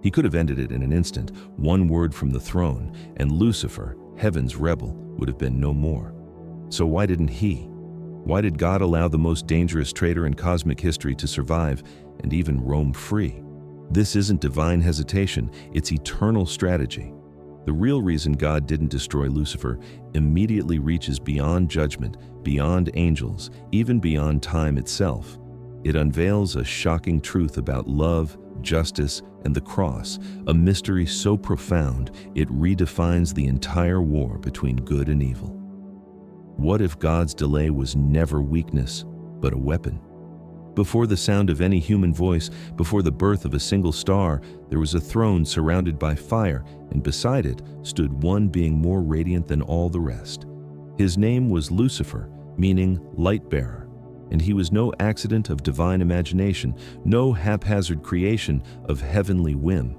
He could have ended it in an instant, one word from the throne, and Lucifer, heaven's rebel, would have been no more. So why didn't he? Why did God allow the most dangerous traitor in cosmic history to survive and even roam free? This isn't divine hesitation, it's eternal strategy. The real reason God didn't destroy Lucifer immediately reaches beyond judgment, beyond angels, even beyond time itself. It unveils a shocking truth about love, justice, and the cross, a mystery so profound it redefines the entire war between good and evil. What if God's delay was never weakness, but a weapon? Before the sound of any human voice, before the birth of a single star, there was a throne surrounded by fire, and beside it stood one being more radiant than all the rest. His name was Lucifer, meaning light-bearer, and he was no accident of divine imagination, no haphazard creation of heavenly whim.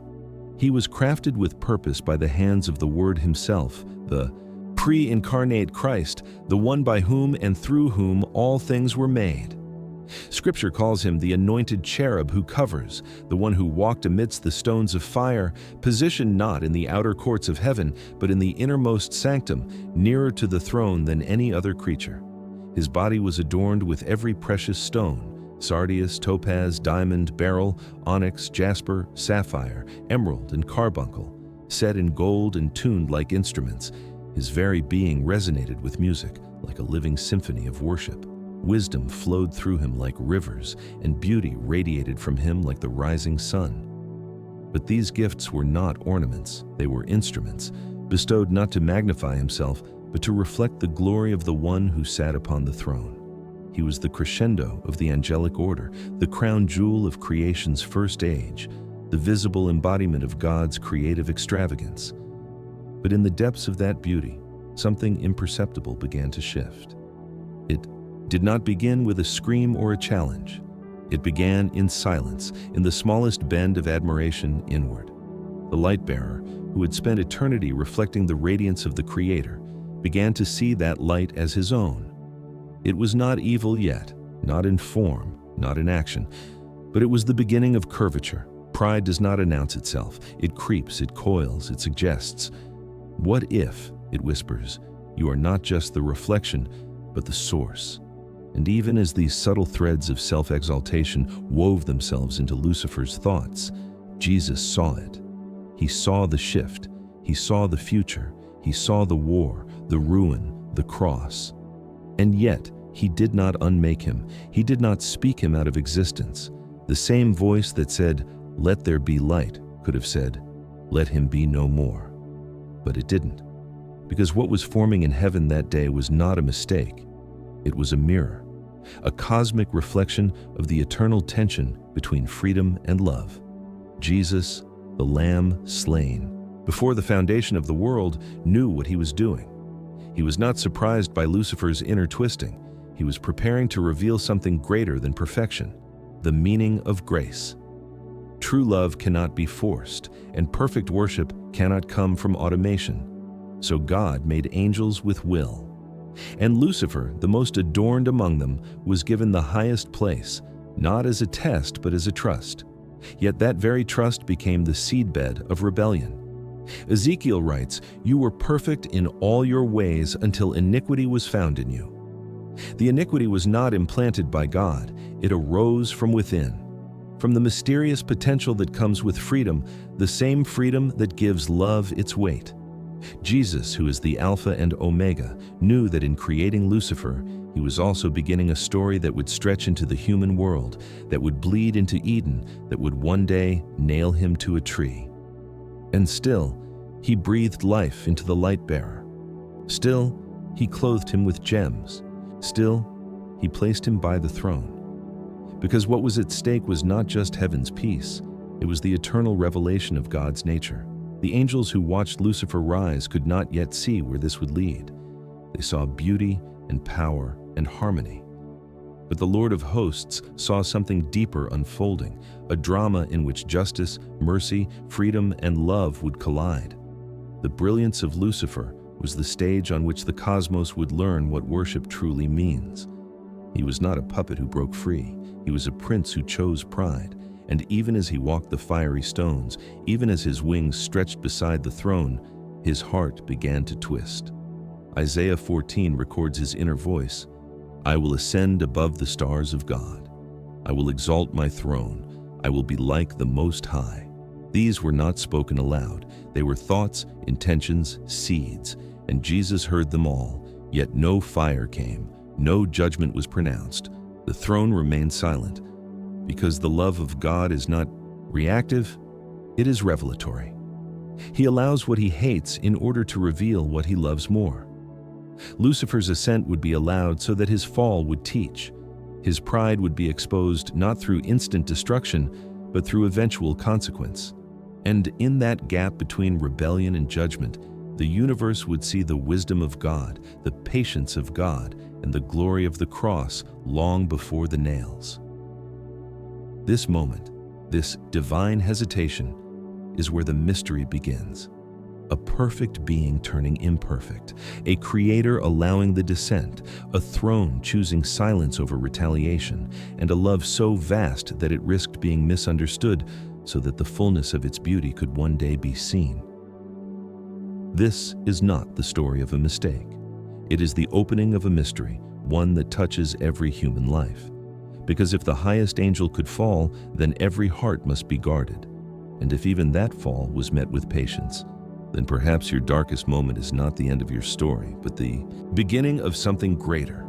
He was crafted with purpose by the hands of the Word himself, the pre-incarnate Christ, the one by whom and through whom all things were made. Scripture calls him the anointed cherub who covers, the one who walked amidst the stones of fire, positioned not in the outer courts of heaven, but in the innermost sanctum, nearer to the throne than any other creature. His body was adorned with every precious stone: sardius, topaz, diamond, beryl, onyx, jasper, sapphire, emerald, and carbuncle, set in gold and tuned like instruments. His very being resonated with music, like a living symphony of worship. Wisdom flowed through him like rivers, and beauty radiated from him like the rising sun. But these gifts were not ornaments, they were instruments, bestowed not to magnify himself, but to reflect the glory of the one who sat upon the throne. He was the crescendo of the angelic order, the crown jewel of creation's first age, the visible embodiment of God's creative extravagance. But in the depths of that beauty, something imperceptible began to shift. It did not begin with a scream or a challenge. It began in silence, in the smallest bend of admiration inward. The light-bearer, who had spent eternity reflecting the radiance of the Creator, began to see that light as his own. It was not evil yet, not in form, not in action, but it was the beginning of curvature. Pride does not announce itself. It creeps, it coils, it suggests. What if, it whispers, you are not just the reflection, but the source? And even as these subtle threads of self-exaltation wove themselves into Lucifer's thoughts, Jesus saw it. He saw the shift. He saw the future. He saw the war, the ruin, the cross. And yet, he did not unmake him. He did not speak him out of existence. The same voice that said, "Let there be light," could have said, "Let him be no more." But it didn't. Because what was forming in heaven that day was not a mistake. It was a mirror, a cosmic reflection of the eternal tension between freedom and love. Jesus, the Lamb slain, before the foundation of the world, knew what he was doing. He was not surprised by Lucifer's inner twisting. He was preparing to reveal something greater than perfection, the meaning of grace. True love cannot be forced, and perfect worship cannot come from automation. So God made angels with will. And Lucifer, the most adorned among them, was given the highest place, not as a test but as a trust. Yet that very trust became the seedbed of rebellion. Ezekiel writes, "You were perfect in all your ways until iniquity was found in you." The iniquity was not implanted by God, it arose from within. From the mysterious potential that comes with freedom, the same freedom that gives love its weight. Jesus, who is the Alpha and Omega, knew that in creating Lucifer, he was also beginning a story that would stretch into the human world, that would bleed into Eden, that would one day nail him to a tree. And still, he breathed life into the light-bearer. Still, he clothed him with gems. Still, he placed him by the throne. Because what was at stake was not just heaven's peace, it was the eternal revelation of God's nature. The angels who watched Lucifer rise could not yet see where this would lead. They saw beauty and power and harmony. But the Lord of hosts saw something deeper unfolding, a drama in which justice, mercy, freedom, and love would collide. The brilliance of Lucifer was the stage on which the cosmos would learn what worship truly means. He was not a puppet who broke free. He was a prince who chose pride. And even as he walked the fiery stones, even as his wings stretched beside the throne, his heart began to twist. Isaiah 14 records his inner voice. I will ascend above the stars of God. I will exalt my throne. I will be like the Most High. These were not spoken aloud. They were thoughts, intentions, seeds, and Jesus heard them all. Yet no fire came, no judgment was pronounced. The throne remained silent. Because the love of God is not reactive, it is revelatory. He allows what he hates in order to reveal what he loves more. Lucifer's ascent would be allowed so that his fall would teach. His pride would be exposed not through instant destruction, but through eventual consequence. And in that gap between rebellion and judgment, the universe would see the wisdom of God, the patience of God, and the glory of the cross long before the nails. This moment, this divine hesitation, is where the mystery begins. A perfect being turning imperfect, a creator allowing the descent, a throne choosing silence over retaliation, and a love so vast that it risked being misunderstood so that the fullness of its beauty could one day be seen. This is not the story of a mistake. It is the opening of a mystery, one that touches every human life. Because if the highest angel could fall, then every heart must be guarded. And if even that fall was met with patience, then perhaps your darkest moment is not the end of your story, but the beginning of something greater.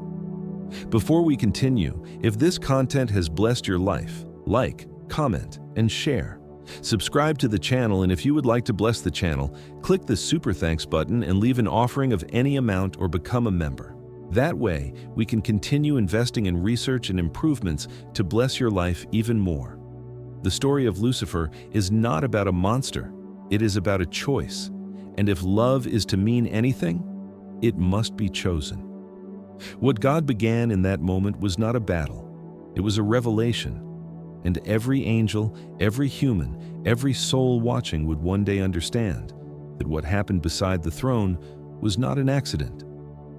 Before we continue, if this content has blessed your life, like, comment, and share. Subscribe to the channel, and if you would like to bless the channel, click the Super Thanks button and leave an offering of any amount or become a member. That way, we can continue investing in research and improvements to bless your life even more. The story of Lucifer is not about a monster, it is about a choice. And if love is to mean anything, it must be chosen. What God began in that moment was not a battle, it was a revelation. And every angel, every human, every soul watching would one day understand that what happened beside the throne was not an accident.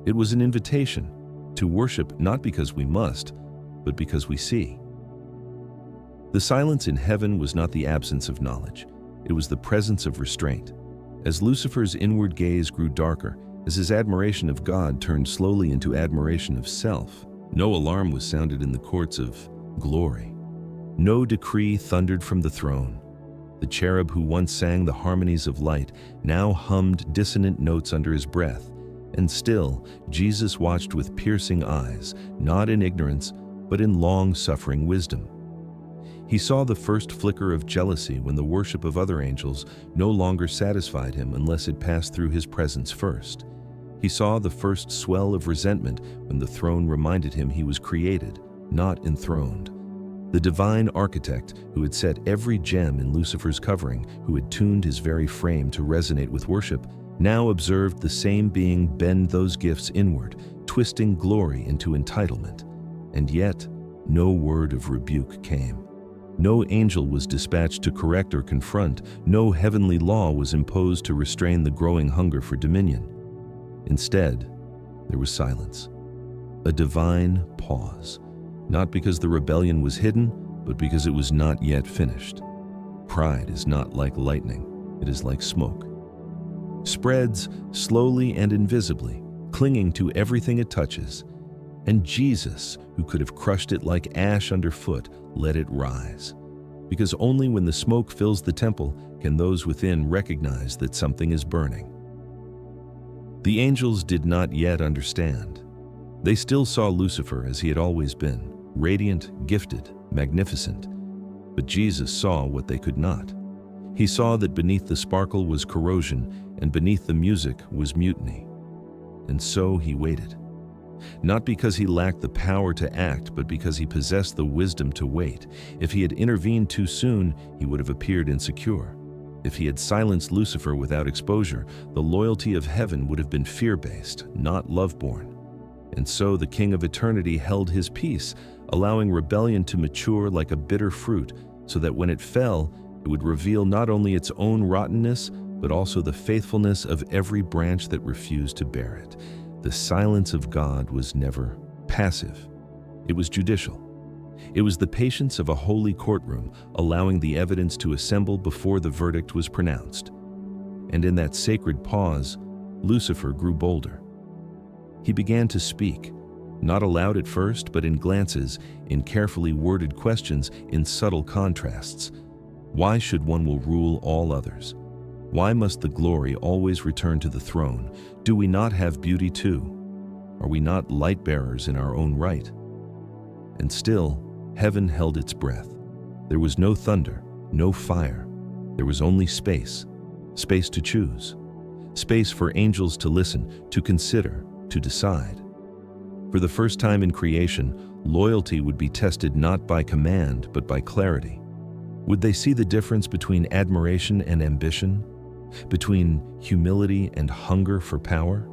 It was an invitation to worship not because we must, but because we see. The silence in heaven was not the absence of knowledge. It was the presence of restraint. As Lucifer's inward gaze grew darker, as his admiration of God turned slowly into admiration of self, no alarm was sounded in the courts of glory. No decree thundered from the throne. The cherub who once sang the harmonies of light now hummed dissonant notes under his breath. And still, Jesus watched with piercing eyes, not in ignorance, but in long-suffering wisdom. He saw the first flicker of jealousy when the worship of other angels no longer satisfied him unless it passed through his presence first. He saw the first swell of resentment when the throne reminded him he was created, not enthroned. The divine architect who had set every gem in Lucifer's covering, who had tuned his very frame to resonate with worship, now observed the same being bend those gifts inward, twisting glory into entitlement. And yet, no word of rebuke came. No angel was dispatched to correct or confront. No heavenly law was imposed to restrain the growing hunger for dominion. Instead, there was silence, a divine pause, not because the rebellion was hidden, but because it was not yet finished. Pride is not like lightning, it is like smoke. Spreads slowly and invisibly, clinging to everything it touches. And Jesus, who could have crushed it like ash underfoot, let it rise. Because only when the smoke fills the temple can those within recognize that something is burning. The angels did not yet understand. They still saw Lucifer as he had always been, radiant, gifted, magnificent. But Jesus saw what they could not. He saw that beneath the sparkle was corrosion, and beneath the music was mutiny. And so he waited. Not because he lacked the power to act, but because he possessed the wisdom to wait. If he had intervened too soon, he would have appeared insecure. If he had silenced Lucifer without exposure, the loyalty of heaven would have been fear-based, not love-born. And so the King of Eternity held his peace, allowing rebellion to mature like a bitter fruit, so that when it fell, it would reveal not only its own rottenness, but also the faithfulness of every branch that refused to bear it. The silence of God was never passive. It was judicial. It was the patience of a holy courtroom, allowing the evidence to assemble before the verdict was pronounced. And in that sacred pause, Lucifer grew bolder. He began to speak, not aloud at first, but in glances, in carefully worded questions, in subtle contrasts. Why should one will rule all others? Why must the glory always return to the throne? Do we not have beauty too? Are we not light bearers in our own right? And still, heaven held its breath. There was no thunder, no fire. There was only space, space to choose, space for angels to listen, to consider, to decide. For the first time in creation, loyalty would be tested not by command, but by clarity. Would they see the difference between admiration and ambition, between humility and hunger for power?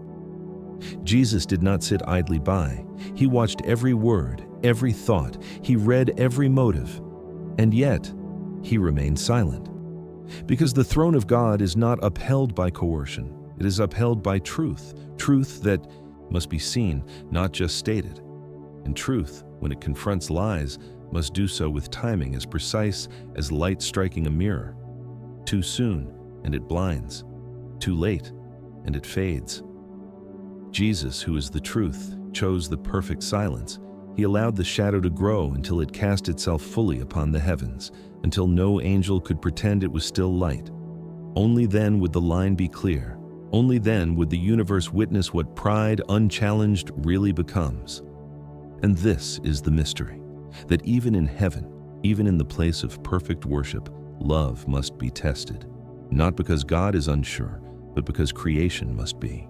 Jesus did not sit idly by. He watched every word, every thought. He read every motive. And yet, he remained silent. Because the throne of God is not upheld by coercion. It is upheld by truth, truth that must be seen, not just stated. And truth, when it confronts lies, must do so with timing as precise as light striking a mirror. Too soon, and it blinds. Too late, and it fades. Jesus, who is the truth, chose the perfect silence. He allowed the shadow to grow until it cast itself fully upon the heavens, until no angel could pretend it was still light. Only then would the line be clear. Only then would the universe witness what pride unchallenged really becomes. And this is the mystery, that even in heaven, even in the place of perfect worship, love must be tested. Not because God is unsure, but because creation must be.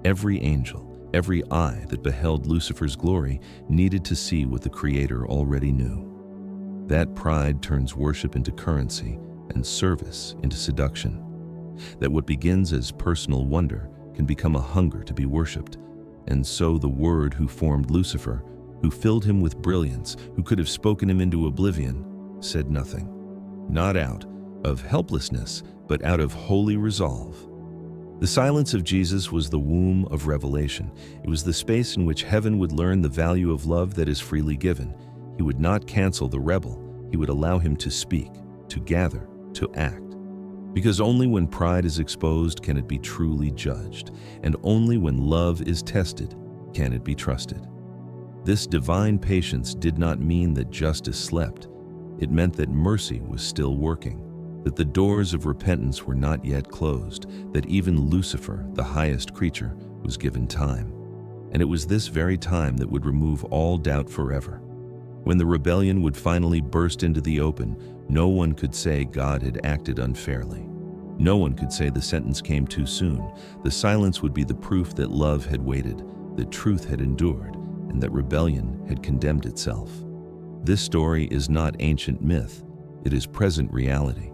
Every angel, every eye that beheld Lucifer's glory needed to see what the Creator already knew. That pride turns worship into currency and service into seduction. That what begins as personal wonder can become a hunger to be worshipped. And so the Word who formed Lucifer, who filled him with brilliance, who could have spoken him into oblivion, said nothing. Not out of helplessness, but out of holy resolve. The silence of Jesus was the womb of revelation. It was the space in which heaven would learn the value of love that is freely given. He would not cancel the rebel. He would allow him to speak, to gather, to act. Because only when pride is exposed can it be truly judged, and only when love is tested can it be trusted. This divine patience did not mean that justice slept. It meant that mercy was still working, that the doors of repentance were not yet closed, that even Lucifer, the highest creature, was given time. And it was this very time that would remove all doubt forever. When the rebellion would finally burst into the open, no one could say God had acted unfairly. No one could say the sentence came too soon. The silence would be the proof that love had waited, that truth had endured, and that rebellion had condemned itself. This story is not ancient myth, it is present reality.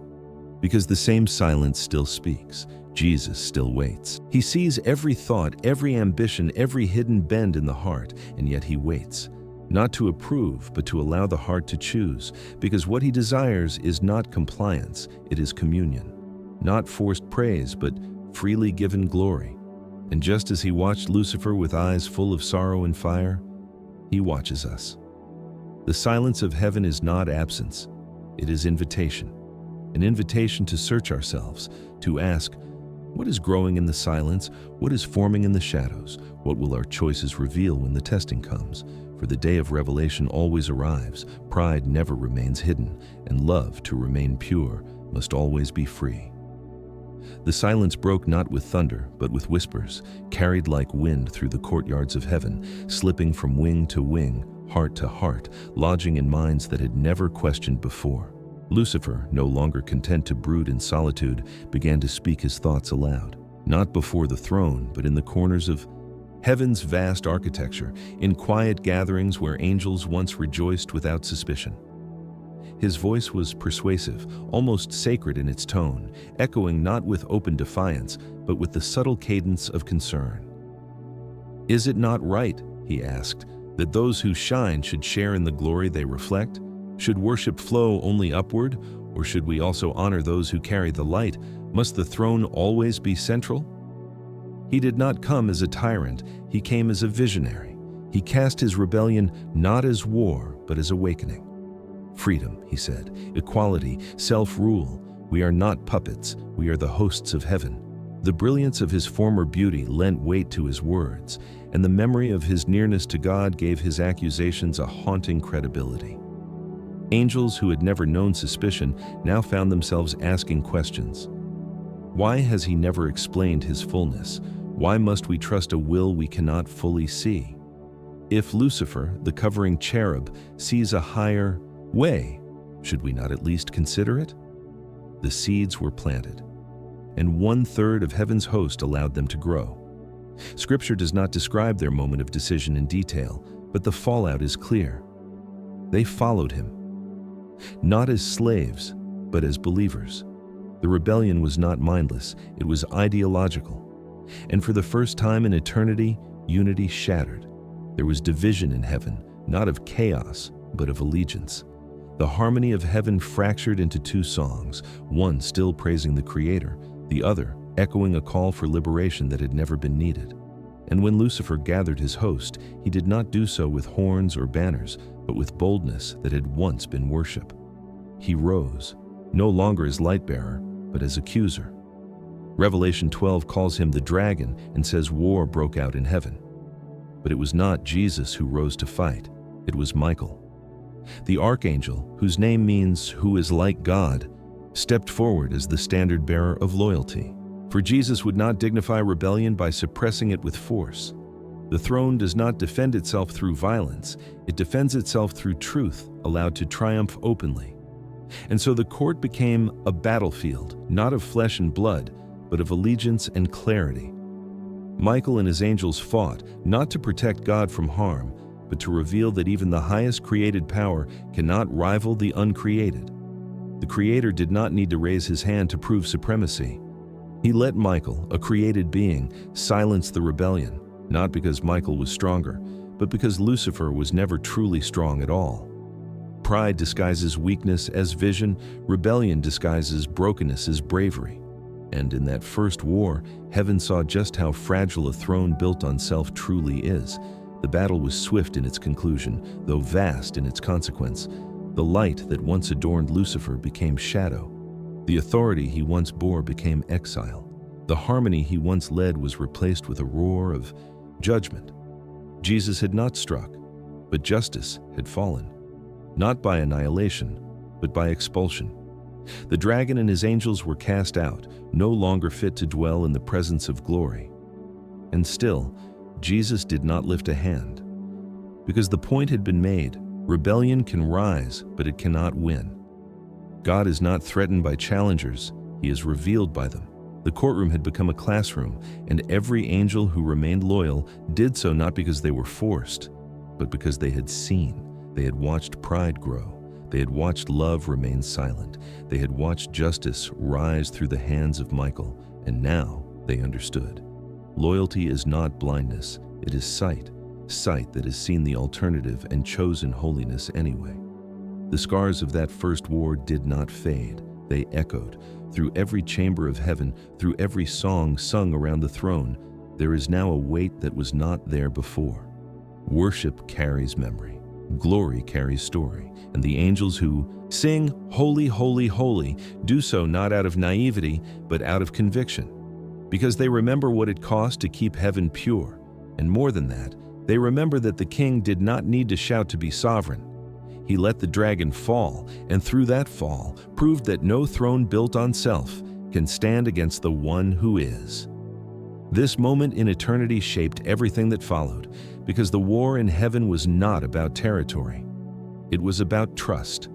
Because the same silence still speaks, Jesus still waits. He sees every thought, every ambition, every hidden bend in the heart, and yet he waits. Not to approve, but to allow the heart to choose, because what he desires is not compliance, it is communion. Not forced praise, but freely given glory. And just as he watched Lucifer with eyes full of sorrow and fire, he watches us. The silence of heaven is not absence, it is invitation. An invitation to search ourselves, to ask, what is growing in the silence? What is forming in the shadows? What will our choices reveal when the testing comes? For the day of revelation always arrives. Pride never remains hidden, and love, to remain pure, must always be free. The silence broke not with thunder, but with whispers, carried like wind through the courtyards of heaven, slipping from wing to wing, heart to heart, lodging in minds that had never questioned before. Lucifer, no longer content to brood in solitude, began to speak his thoughts aloud, not before the throne, but in the corners of heaven's vast architecture, in quiet gatherings where angels once rejoiced without suspicion. His voice was persuasive, almost sacred in its tone, echoing not with open defiance, but with the subtle cadence of concern. "Is it not right," he asked, "that those who shine should share in the glory they reflect? Should worship flow only upward, or should we also honor those who carry the light? Must the throne always be central?" He did not come as a tyrant, he came as a visionary. He cast his rebellion not as war, but as awakening. Freedom, he said, equality, self-rule. We are not puppets, we are the hosts of heaven. The brilliance of his former beauty lent weight to his words, and the memory of his nearness to God gave his accusations a haunting credibility. Angels who had never known suspicion now found themselves asking questions. Why has he never explained his fullness? Why must we trust a will we cannot fully see? If Lucifer, the covering cherub, sees a higher way, should we not at least consider it? The seeds were planted, and 1/3 of heaven's host allowed them to grow. Scripture does not describe their moment of decision in detail, but the fallout is clear. They followed him, not as slaves, but as believers. The rebellion was not mindless, it was ideological. And for the first time in eternity, unity shattered. There was division in heaven, not of chaos, but of allegiance. The harmony of heaven fractured into two songs, one still praising the Creator, the other echoing a call for liberation that had never been needed. And when Lucifer gathered his host, he did not do so with horns or banners, but with boldness that had once been worship. He rose, no longer as light-bearer, but as accuser. Revelation 12 calls him the dragon and says war broke out in heaven. But it was not Jesus who rose to fight, it was Michael. The archangel, whose name means "who is like God," stepped forward as the standard-bearer of loyalty. For Jesus would not dignify rebellion by suppressing it with force. The throne does not defend itself through violence, it defends itself through truth, allowed to triumph openly. And so the court became a battlefield, not of flesh and blood, but of allegiance and clarity. Michael and his angels fought, not to protect God from harm, but to reveal that even the highest created power cannot rival the uncreated. The Creator did not need to raise his hand to prove supremacy. He let Michael, a created being, silence the rebellion, not because Michael was stronger, but because Lucifer was never truly strong at all. Pride disguises weakness as vision, rebellion disguises brokenness as bravery. And in that first war, heaven saw just how fragile a throne built on self truly is. The battle was swift in its conclusion, though vast in its consequence. The light that once adorned Lucifer became shadow. The authority he once bore became exile. The harmony he once led was replaced with a roar of judgment. Jesus had not struck, but justice had fallen. Not by annihilation, but by expulsion. The dragon and his angels were cast out, no longer fit to dwell in the presence of glory. And still, Jesus did not lift a hand. Because the point had been made, rebellion can rise, but it cannot win. God is not threatened by challengers, he is revealed by them. The courtroom had become a classroom, and every angel who remained loyal did so not because they were forced, but because they had seen. They had watched pride grow. They had watched love remain silent. They had watched justice rise through the hands of Michael, and now they understood. Loyalty is not blindness, it is sight. Sight that has seen the alternative and chosen holiness anyway. The scars of that first war did not fade. They echoed. Through every chamber of heaven, through every song sung around the throne, there is now a weight that was not there before. Worship carries memory. Glory carries story, and the angels who sing, "Holy, holy, holy," do so not out of naivety, but out of conviction, because they remember what it cost to keep heaven pure, and more than that, they remember that the king did not need to shout to be sovereign. He let the dragon fall, and through that fall, proved that no throne built on self can stand against the one who is. This moment in eternity shaped everything that followed, because the war in heaven was not about territory. It was about trust.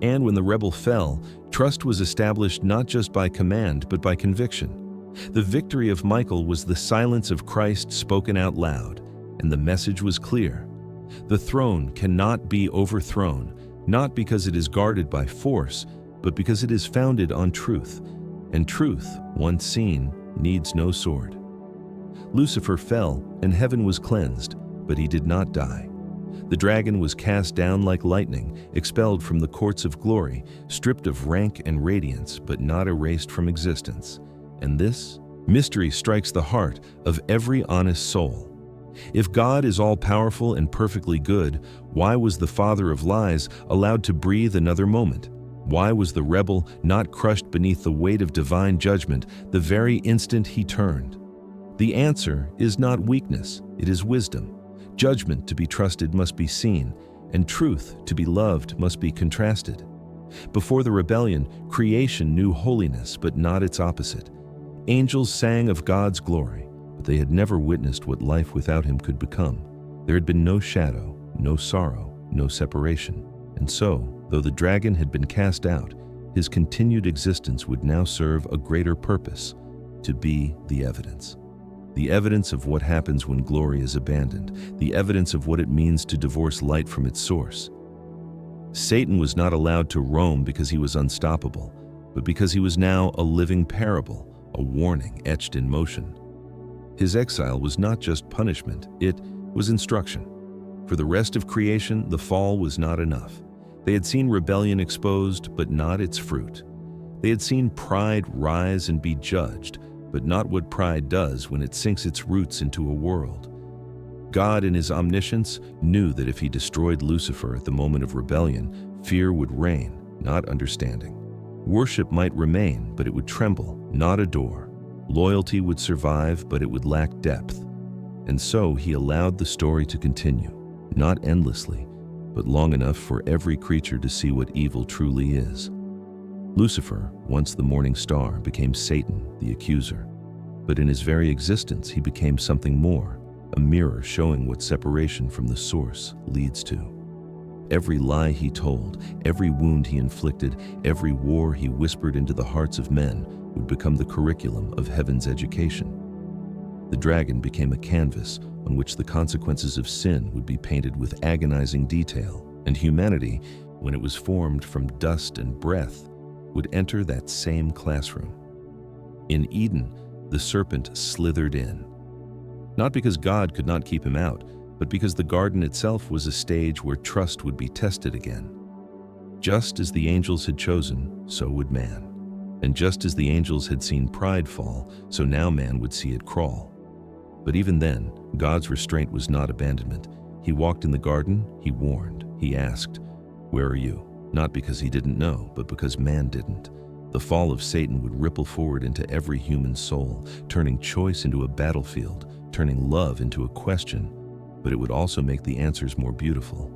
And when the rebel fell, trust was established not just by command, but by conviction. The victory of Michael was the silence of Christ spoken out loud, and the message was clear. The throne cannot be overthrown, not because it is guarded by force, but because it is founded on truth. And truth, once seen, needs no sword. Lucifer fell, and heaven was cleansed, but he did not die. The dragon was cast down like lightning, expelled from the courts of glory, stripped of rank and radiance, but not erased from existence. And this mystery strikes the heart of every honest soul. If God is all-powerful and perfectly good, why was the father of lies allowed to breathe another moment? Why was the rebel not crushed beneath the weight of divine judgment the very instant he turned? The answer is not weakness, it is wisdom. Judgment to be trusted must be seen, and truth to be loved must be contrasted. Before the rebellion, creation knew holiness, but not its opposite. Angels sang of God's glory, but they had never witnessed what life without him could become. There had been no shadow, no sorrow, no separation. And so, though the dragon had been cast out, his continued existence would now serve a greater purpose, to be the evidence. The evidence of what happens when glory is abandoned, the evidence of what it means to divorce light from its source. Satan was not allowed to roam because he was unstoppable, but because he was now a living parable, a warning etched in motion. His exile was not just punishment, it was instruction. For the rest of creation, the fall was not enough. They had seen rebellion exposed, but not its fruit. They had seen pride rise and be judged, but not what pride does when it sinks its roots into a world. God, in his omniscience, knew that if he destroyed Lucifer at the moment of rebellion, fear would reign, not understanding. Worship might remain, but it would tremble, not adore. Loyalty would survive, but it would lack depth. And so he allowed the story to continue, not endlessly, but long enough for every creature to see what evil truly is. Lucifer, once the morning star, became Satan, the accuser. But in his very existence, he became something more, a mirror showing what separation from the source leads to. Every lie he told, every wound he inflicted, every war he whispered into the hearts of men would become the curriculum of heaven's education. The dragon became a canvas on which the consequences of sin would be painted with agonizing detail, and humanity, when it was formed from dust and breath, would enter that same classroom. In Eden, the serpent slithered in. Not because God could not keep him out, but because the garden itself was a stage where trust would be tested again. Just as the angels had chosen, so would man. And just as the angels had seen pride fall, so now man would see it crawl. But even then, God's restraint was not abandonment. He walked in the garden, he warned, he asked, "Where are you?" Not because he didn't know, but because man didn't. The fall of Satan would ripple forward into every human soul, turning choice into a battlefield, turning love into a question, but it would also make the answers more beautiful.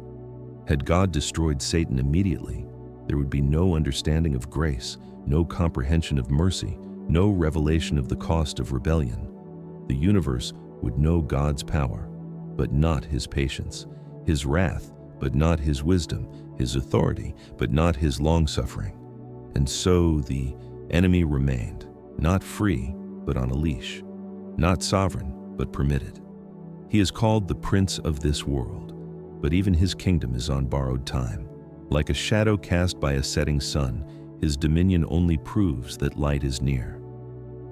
Had God destroyed Satan immediately, there would be no understanding of grace, no comprehension of mercy, no revelation of the cost of rebellion. The universe would know God's power, but not his patience, his wrath, but not his wisdom, his authority, but not his long-suffering. And so the enemy remained, not free, but on a leash, not sovereign, but permitted. He is called the prince of this world, but even his kingdom is on borrowed time. Like a shadow cast by a setting sun, his dominion only proves that light is near.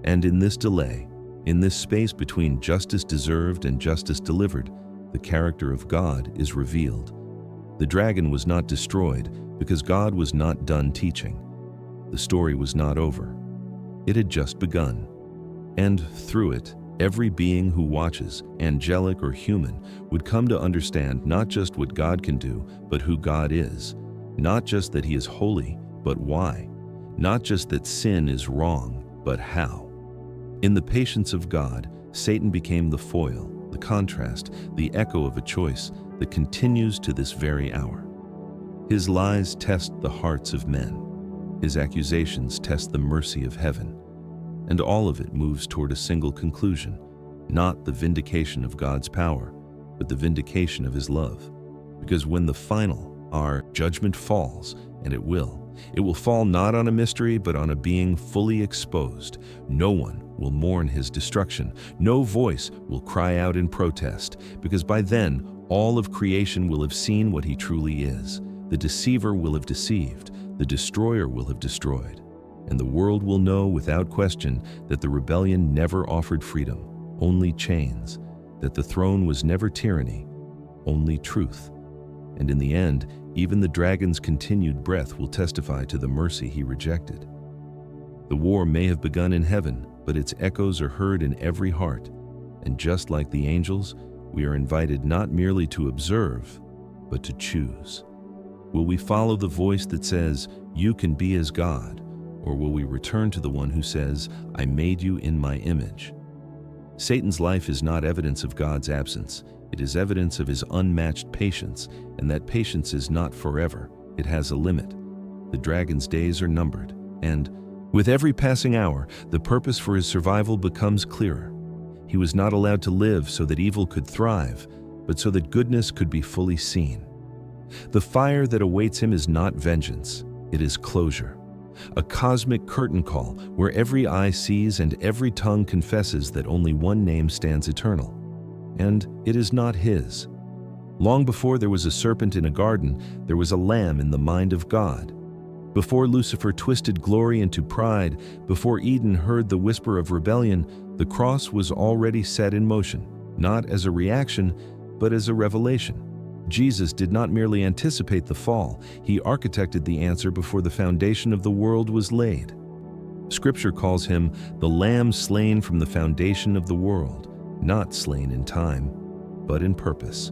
And in this delay, in this space between justice deserved and justice delivered, the character of God is revealed. The dragon was not destroyed because God was not done teaching. The story was not over. It had just begun. And through it, every being who watches, angelic or human, would come to understand not just what God can do, but who God is. Not just that he is holy, but why. Not just that sin is wrong, but how. In the patience of God, Satan became the foil, the contrast, the echo of a choice that continues to this very hour. His lies test the hearts of men. His accusations test the mercy of heaven. And all of it moves toward a single conclusion, not the vindication of God's power, but the vindication of his love. Because when the final, our judgment falls, and it will fall not on a mystery, but on a being fully exposed. No one will mourn his destruction. No voice will cry out in protest, because by then, all of creation will have seen what he truly is. The deceiver will have deceived. The destroyer will have destroyed. And the world will know without question that the rebellion never offered freedom, only chains, that the throne was never tyranny, only truth. And in the end, even the dragon's continued breath will testify to the mercy he rejected. The war may have begun in heaven, but its echoes are heard in every heart. And just like the angels, we are invited not merely to observe, but to choose. Will we follow the voice that says, "You can be as God," or will we return to the one who says, "I made you in my image"? Satan's life is not evidence of God's absence. It is evidence of his unmatched patience, and that patience is not forever. It has a limit. The dragon's days are numbered, and with every passing hour, the purpose for his survival becomes clearer. He was not allowed to live so that evil could thrive, but so that goodness could be fully seen. The fire that awaits him is not vengeance, it is closure. A cosmic curtain call where every eye sees and every tongue confesses that only one name stands eternal. And it is not his. Long before there was a serpent in a garden, there was a lamb in the mind of God. Before Lucifer twisted glory into pride, before Eden heard the whisper of rebellion, the cross was already set in motion, not as a reaction, but as a revelation. Jesus did not merely anticipate the fall, he architected the answer before the foundation of the world was laid. Scripture calls him the Lamb slain from the foundation of the world, not slain in time, but in purpose.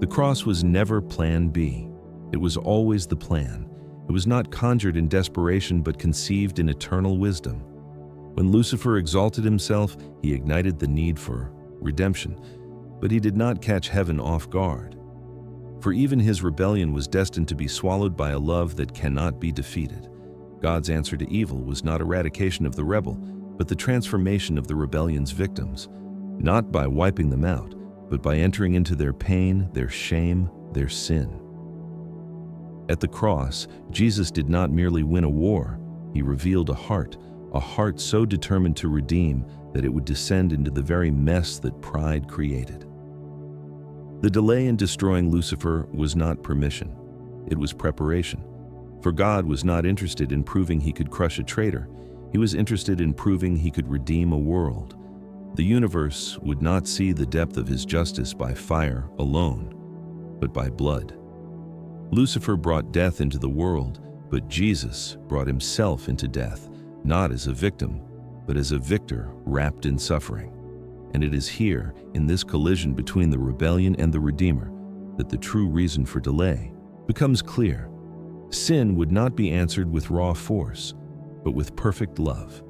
The cross was never plan B. It was always the plan. It was not conjured in desperation, but conceived in eternal wisdom. When Lucifer exalted himself, he ignited the need for redemption, but he did not catch heaven off guard. For even his rebellion was destined to be swallowed by a love that cannot be defeated. God's answer to evil was not eradication of the rebel, but the transformation of the rebellion's victims, not by wiping them out, but by entering into their pain, their shame, their sin. At the cross, Jesus did not merely win a war, he revealed a heart so determined to redeem that it would descend into the very mess that pride created. The delay in destroying Lucifer was not permission, it was preparation. For God was not interested in proving he could crush a traitor, he was interested in proving he could redeem a world. The universe would not see the depth of his justice by fire alone, but by blood. Lucifer brought death into the world, but Jesus brought himself into death, not as a victim, but as a victor wrapped in suffering. And it is here, in this collision between the rebellion and the Redeemer, that the true reason for delay becomes clear. Sin would not be answered with raw force, but with perfect love.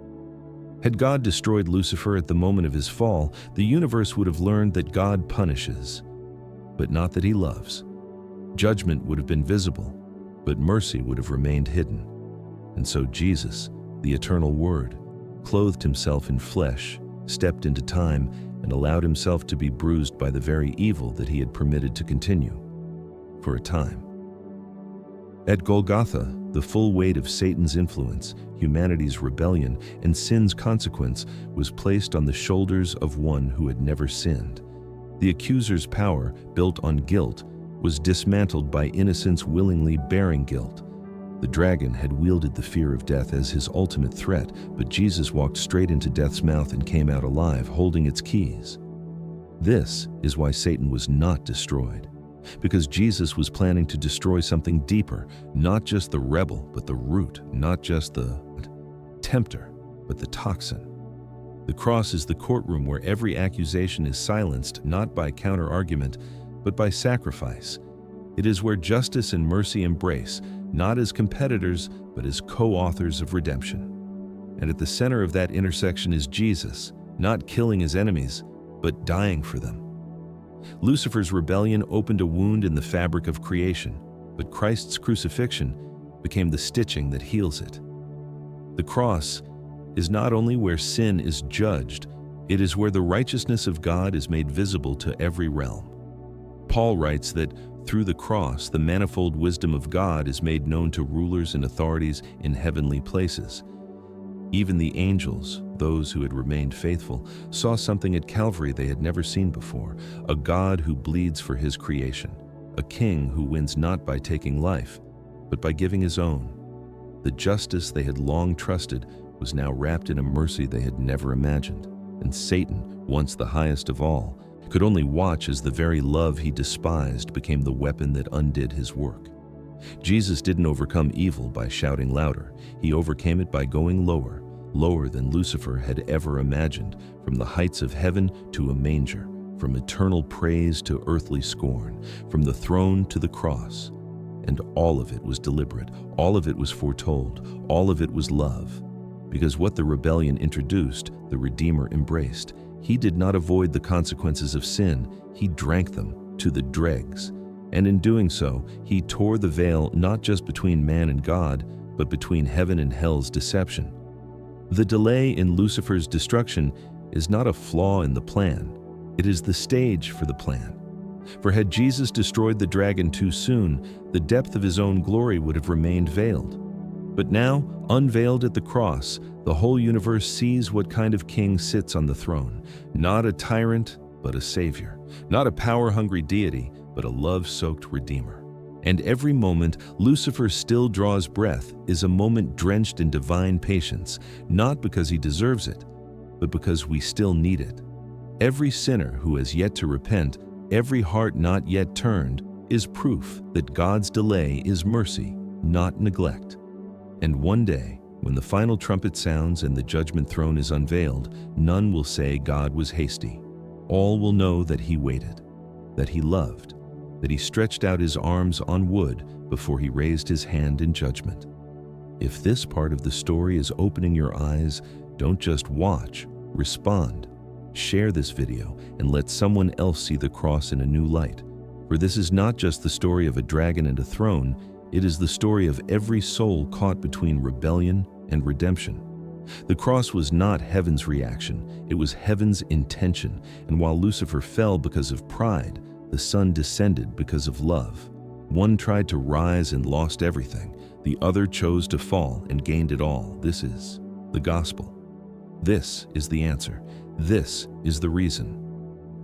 Had God destroyed Lucifer at the moment of his fall, the universe would have learned that God punishes, but not that he loves. Judgment would have been visible, but mercy would have remained hidden. And so Jesus, the eternal Word, clothed himself in flesh, stepped into time, and allowed himself to be bruised by the very evil that he had permitted to continue for a time. At Golgotha, the full weight of Satan's influence, humanity's rebellion, and sin's consequence was placed on the shoulders of one who had never sinned. The accuser's power, built on guilt, was dismantled by innocence willingly bearing guilt. The dragon had wielded the fear of death as his ultimate threat, but Jesus walked straight into death's mouth and came out alive, holding its keys. This is why Satan was not destroyed, because Jesus was planning to destroy something deeper, not just the rebel, but the root, not just the tempter, but the toxin. The cross is the courtroom where every accusation is silenced, not by counter-argument, but by sacrifice. It is where justice and mercy embrace, not as competitors, but as co-authors of redemption. And at the center of that intersection is Jesus, not killing his enemies, but dying for them. Lucifer's rebellion opened a wound in the fabric of creation, but Christ's crucifixion became the stitching that heals it. The cross is not only where sin is judged, it is where the righteousness of God is made visible to every realm. Paul writes that through the cross, the manifold wisdom of God is made known to rulers and authorities in heavenly places. Even the angels, those who had remained faithful, saw something at Calvary they had never seen before, a God who bleeds for his creation, a king who wins not by taking life, but by giving his own. The justice they had long trusted was now wrapped in a mercy they had never imagined, and Satan, once the highest of all, could only watch as the very love he despised became the weapon that undid his work. Jesus didn't overcome evil by shouting louder. He overcame it by going lower, lower than Lucifer had ever imagined, from the heights of heaven to a manger, from eternal praise to earthly scorn, from the throne to the cross. And all of it was deliberate, all of it was foretold, all of it was love. Because what the rebellion introduced, the Redeemer embraced. He did not avoid the consequences of sin, he drank them to the dregs. And in doing so, he tore the veil not just between man and God, but between heaven and hell's deception. The delay in Lucifer's destruction is not a flaw in the plan, it is the stage for the plan. For had Jesus destroyed the dragon too soon, the depth of his own glory would have remained veiled. But now, unveiled at the cross, the whole universe sees what kind of king sits on the throne. Not a tyrant, but a savior. Not a power-hungry deity, but a love-soaked redeemer. And every moment Lucifer still draws breath is a moment drenched in divine patience, not because he deserves it, but because we still need it. Every sinner who has yet to repent, every heart not yet turned, is proof that God's delay is mercy, not neglect. And one day, when the final trumpet sounds and the judgment throne is unveiled, none will say God was hasty. All will know that he waited, that he loved, that he stretched out his arms on wood before he raised his hand in judgment. If this part of the story is opening your eyes, don't just watch, respond. Share this video and let someone else see the cross in a new light. For this is not just the story of a dragon and a throne, it is the story of every soul caught between rebellion and redemption. The cross was not heaven's reaction, it was heaven's intention, and while Lucifer fell because of pride, the Son descended because of love. One tried to rise and lost everything, the other chose to fall and gained it all. This is the gospel. This is the answer. This is the reason.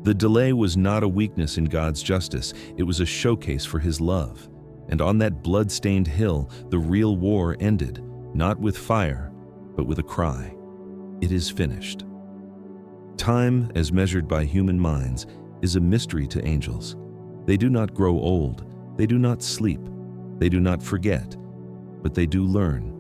The delay was not a weakness in God's justice, it was a showcase for his love. And on that blood-stained hill, the real war ended, not with fire, but with a cry. It is finished. Time, as measured by human minds, is a mystery to angels. They do not grow old, they do not sleep, they do not forget, but they do learn.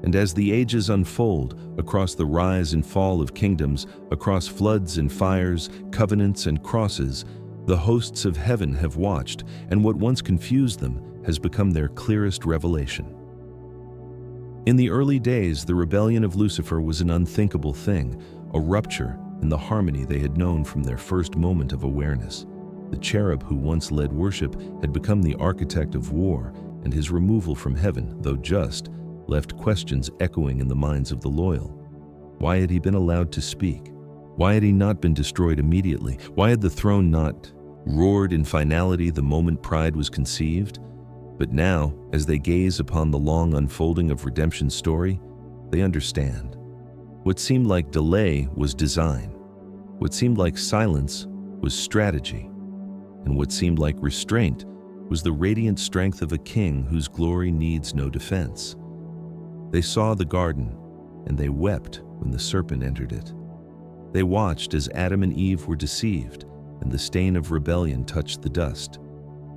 And as the ages unfold, across the rise and fall of kingdoms, across floods and fires, covenants and crosses, the hosts of heaven have watched, and what once confused them has become their clearest revelation. In the early days, the rebellion of Lucifer was an unthinkable thing, a rupture in the harmony they had known from their first moment of awareness. The cherub who once led worship had become the architect of war, and his removal from heaven, though just, left questions echoing in the minds of the loyal. Why had he been allowed to speak? Why had he not been destroyed immediately? Why had the throne not roared in finality the moment pride was conceived? But now, as they gaze upon the long unfolding of redemption's story, they understand. What seemed like delay was design. What seemed like silence was strategy. And what seemed like restraint was the radiant strength of a king whose glory needs no defense. They saw the garden, and they wept when the serpent entered it. They watched as Adam and Eve were deceived, and the stain of rebellion touched the dust.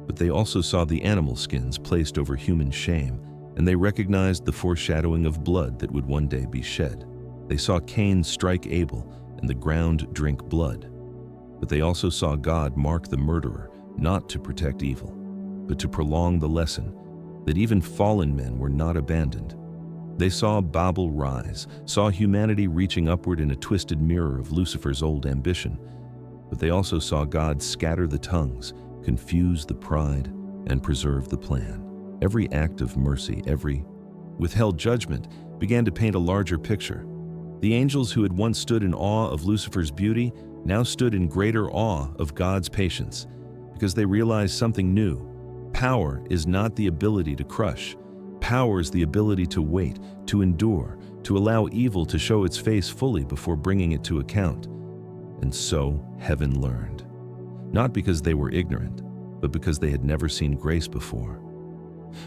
But they also saw the animal skins placed over human shame, and they recognized the foreshadowing of blood that would one day be shed. They saw Cain strike Abel, and the ground drink blood. But they also saw God mark the murderer, not to protect evil, but to prolong the lesson that even fallen men were not abandoned. They saw Babel rise, saw humanity reaching upward in a twisted mirror of Lucifer's old ambition. But they also saw God scatter the tongues, confuse the pride, and preserve the plan. Every act of mercy, every withheld judgment, began to paint a larger picture. The angels who had once stood in awe of Lucifer's beauty now stood in greater awe of God's patience, because they realized something new. Power is not the ability to crush. Power is the ability to wait, to endure, to allow evil to show its face fully before bringing it to account. And so heaven learned. Not because they were ignorant, but because they had never seen grace before.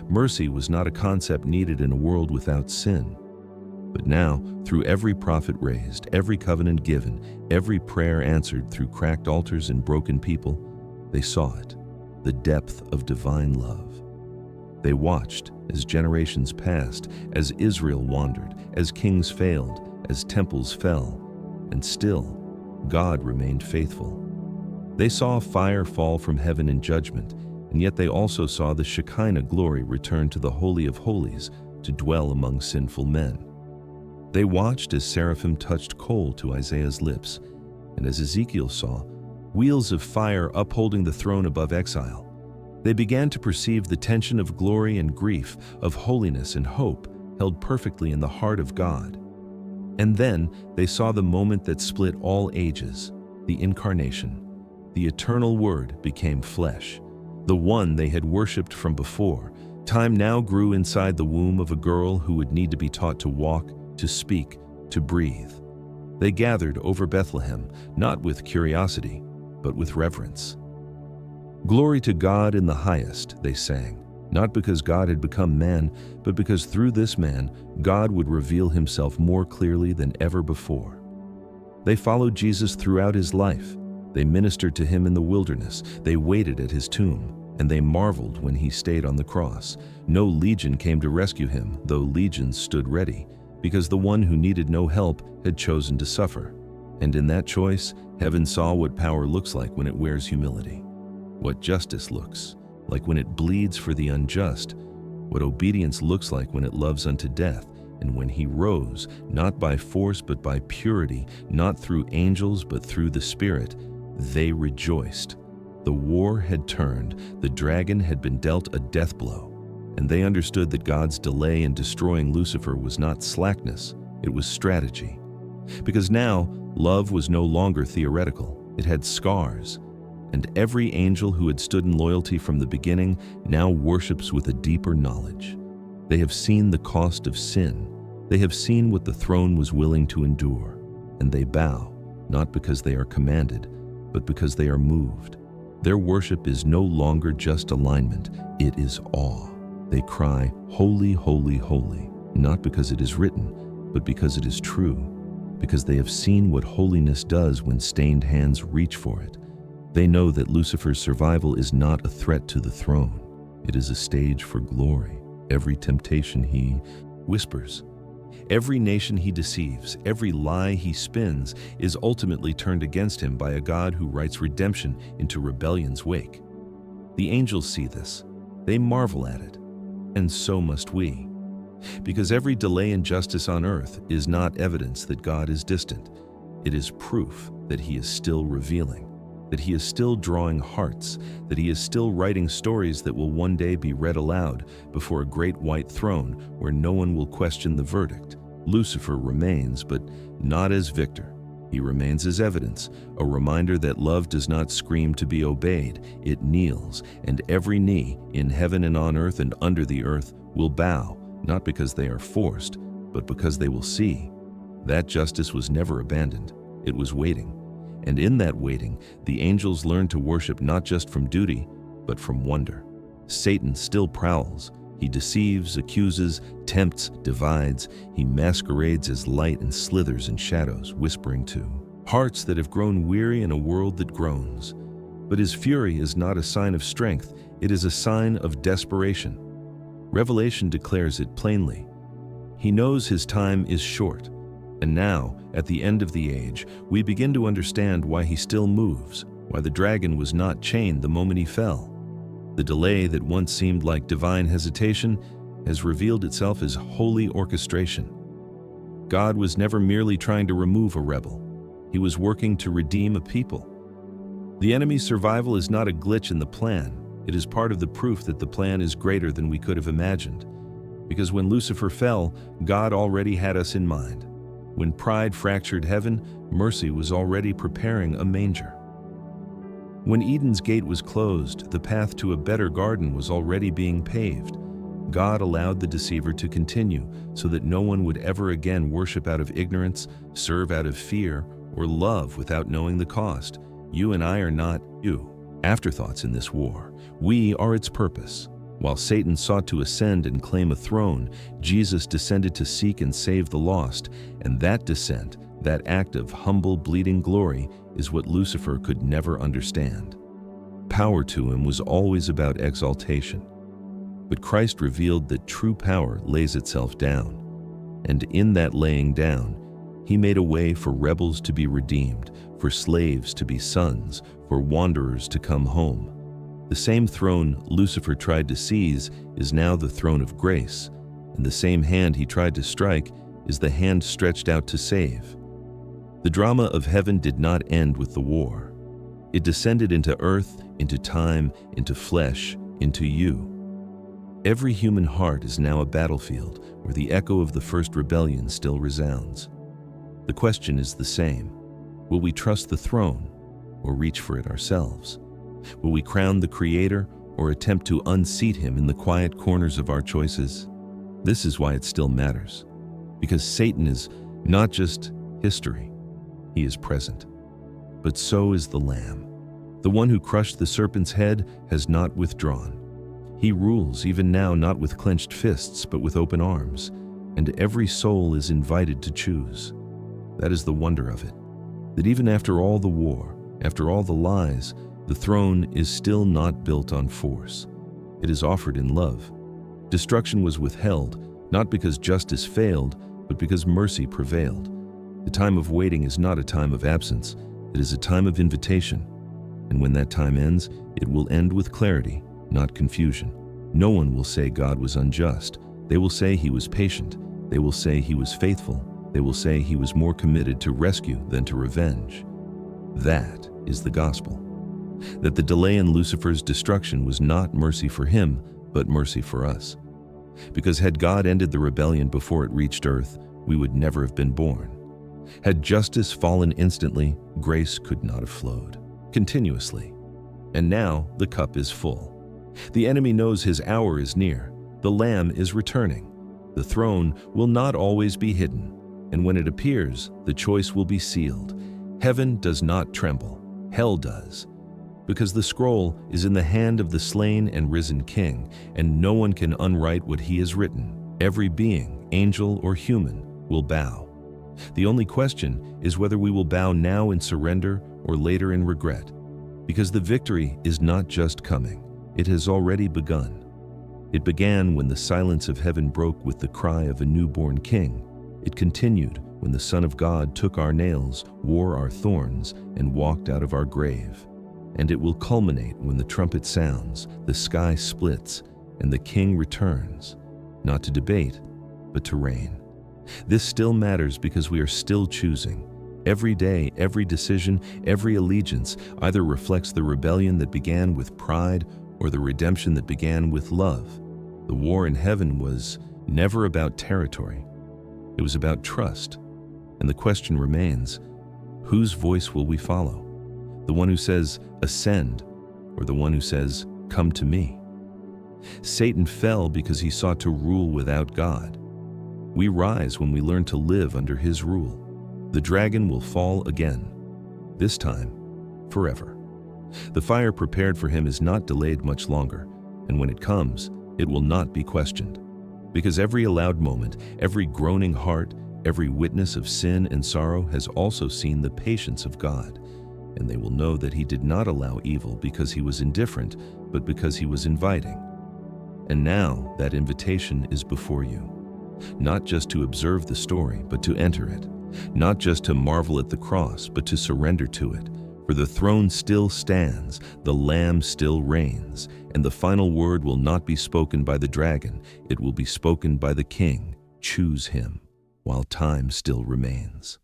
Mercy was not a concept needed in a world without sin. But now, through every prophet raised, every covenant given, every prayer answered through cracked altars and broken people, they saw it, the depth of divine love. They watched as generations passed, as Israel wandered, as kings failed, as temples fell, and still, God remained faithful. They saw fire fall from heaven in judgment, and yet they also saw the Shekinah glory return to the Holy of Holies to dwell among sinful men. They watched as seraphim touched coal to Isaiah's lips, and as Ezekiel saw, wheels of fire upholding the throne above exile. They began to perceive the tension of glory and grief, of holiness and hope, held perfectly in the heart of God. And then they saw the moment that split all ages, the incarnation. The eternal Word became flesh. The one they had worshipped from before, time now grew inside the womb of a girl who would need to be taught to walk, to speak, to breathe. They gathered over Bethlehem, not with curiosity, but with reverence. Glory to God in the highest, they sang, not because God had become man, but because through this man, God would reveal himself more clearly than ever before. They followed Jesus throughout his life. They ministered to him in the wilderness. They waited at his tomb, and they marveled when he stayed on the cross. No legion came to rescue him, though legions stood ready, because the one who needed no help had chosen to suffer. And in that choice, heaven saw what power looks like when it wears humility, what justice looks like when it bleeds for the unjust, what obedience looks like when it loves unto death, and when he rose, not by force but by purity, not through angels but through the Spirit, they rejoiced. The war had turned, the dragon had been dealt a death blow, and they understood that God's delay in destroying Lucifer was not slackness, it was strategy. Because now, love was no longer theoretical, it had scars, and every angel who had stood in loyalty from the beginning now worships with a deeper knowledge. They have seen the cost of sin, they have seen what the throne was willing to endure, and they bow, not because they are commanded, but because they are moved. Their worship is no longer just alignment, it is awe. They cry, "Holy, holy, holy," not because it is written, but because it is true, because they have seen what holiness does when stained hands reach for it. They know that Lucifer's survival is not a threat to the throne. It is a stage for glory. Every temptation he whispers, every nation he deceives, every lie he spins is ultimately turned against him by a God who writes redemption into rebellion's wake. The angels see this. They marvel at it. And so must we. Because every delay in justice on earth is not evidence that God is distant. It is proof that he is still revealing, that he is still drawing hearts, that he is still writing stories that will one day be read aloud before a great white throne where no one will question the verdict. Lucifer remains, but not as victor. He remains as evidence, a reminder that love does not scream to be obeyed, it kneels, and every knee, in heaven and on earth and under the earth, will bow, not because they are forced, but because they will see. That justice was never abandoned, it was waiting. And in that waiting, the angels learn to worship not just from duty, but from wonder. Satan still prowls. He deceives, accuses, tempts, divides. He masquerades as light and slithers in shadows, whispering to hearts that have grown weary in a world that groans. But his fury is not a sign of strength, it is a sign of desperation. Revelation declares it plainly. He knows his time is short. And now, at the end of the age, we begin to understand why he still moves, why the dragon was not chained the moment he fell. The delay that once seemed like divine hesitation has revealed itself as holy orchestration. God was never merely trying to remove a rebel. He was working to redeem a people. The enemy's survival is not a glitch in the plan. It is part of the proof that the plan is greater than we could have imagined. Because when Lucifer fell, God already had us in mind. When pride fractured heaven, mercy was already preparing a manger. When Eden's gate was closed, the path to a better garden was already being paved. God allowed the deceiver to continue so that no one would ever again worship out of ignorance, serve out of fear, or love without knowing the cost. You and I are not afterthoughts in this war. We are its purpose. While Satan sought to ascend and claim a throne, Jesus descended to seek and save the lost, and that descent, that act of humble, bleeding glory, is what Lucifer could never understand. Power to him was always about exaltation. But Christ revealed that true power lays itself down, and in that laying down, He made a way for rebels to be redeemed, for slaves to be sons, for wanderers to come home. The same throne Lucifer tried to seize is now the throne of grace, and the same hand he tried to strike is the hand stretched out to save. The drama of heaven did not end with the war. It descended into earth, into time, into flesh, into you. Every human heart is now a battlefield where the echo of the first rebellion still resounds. The question is the same. Will we trust the throne or reach for it ourselves? Will we crown the Creator or attempt to unseat him in the quiet corners of our choices? This is why it still matters. Because Satan is not just history, he is present. But so is the Lamb. The one who crushed the serpent's head has not withdrawn. He rules even now not with clenched fists but with open arms, and every soul is invited to choose. That is the wonder of it, that even after all the war, after all the lies, the throne is still not built on force. It is offered in love. Destruction was withheld, not because justice failed, but because mercy prevailed. The time of waiting is not a time of absence, it is a time of invitation. And when that time ends, it will end with clarity, not confusion. No one will say God was unjust. They will say he was patient. They will say he was faithful. They will say he was more committed to rescue than to revenge. That is the gospel. That the delay in Lucifer's destruction was not mercy for him, but mercy for us. Because had God ended the rebellion before it reached earth, we would never have been born. Had justice fallen instantly, grace could not have flowed continuously. And now the cup is full. The enemy knows his hour is near. The Lamb is returning. The throne will not always be hidden, and when it appears, the choice will be sealed. Heaven does not tremble, hell does. Because the scroll is in the hand of the slain and risen King, and no one can unwrite what he has written. Every being, angel or human, will bow. The only question is whether we will bow now in surrender or later in regret. Because the victory is not just coming, it has already begun. It began when the silence of heaven broke with the cry of a newborn king. It continued when the Son of God took our nails, wore our thorns, and walked out of our grave. And it will culminate when the trumpet sounds, the sky splits, and the King returns, not to debate, but to reign. This still matters because we are still choosing. Every day, every decision, every allegiance either reflects the rebellion that began with pride or the redemption that began with love. The war in heaven was never about territory. It was about trust. And the question remains, whose voice will we follow? The one who says, "Ascend," or the one who says, "Come to me"? Satan fell because he sought to rule without God. We rise when we learn to live under his rule. The dragon will fall again, this time forever. The fire prepared for him is not delayed much longer, and when it comes, it will not be questioned. Because every allowed moment, every groaning heart, every witness of sin and sorrow has also seen the patience of God, and they will know that he did not allow evil because he was indifferent, but because he was inviting. And now that invitation is before you, not just to observe the story, but to enter it. Not just to marvel at the cross, but to surrender to it. For the throne still stands, the Lamb still reigns, and the final word will not be spoken by the dragon, it will be spoken by the King. Choose him while time still remains.